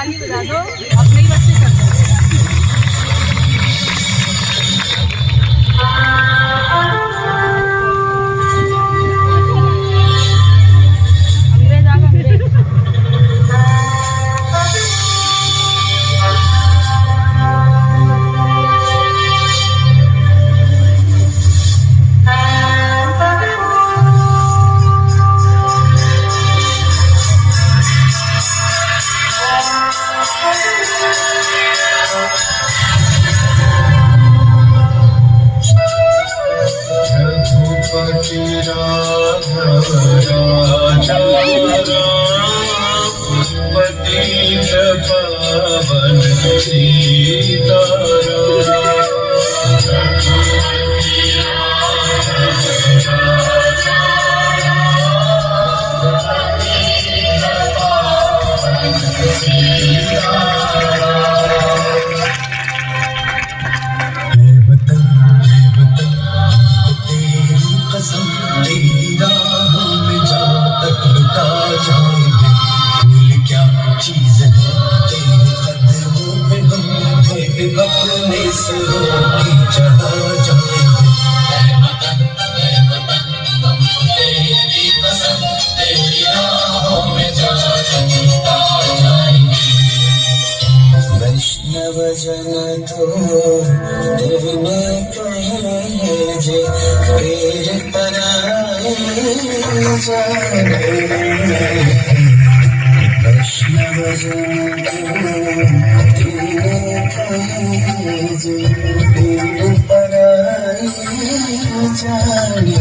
ताली बजा दो, अपने ही बच्चे कर दो। अंग्रेज आ गए, अंग्रेज। रघुपति राघव राजा पतित पावन सीताराम। तेरी राहों में जहाँ तक लुटा जाएंगे, भूल क्या चीज है तेरे कदमों पे हम थे, अपने सरों की चढ़ा जाएंगे। हम तेरी कसम, तेरी राहों में जहाँ तक लुटा जाएंगे। वैष्णव जन तो देने कहे जे फिर पराए जाने। वैष्णव जन तो देने कहे जे फिर पराए जाने।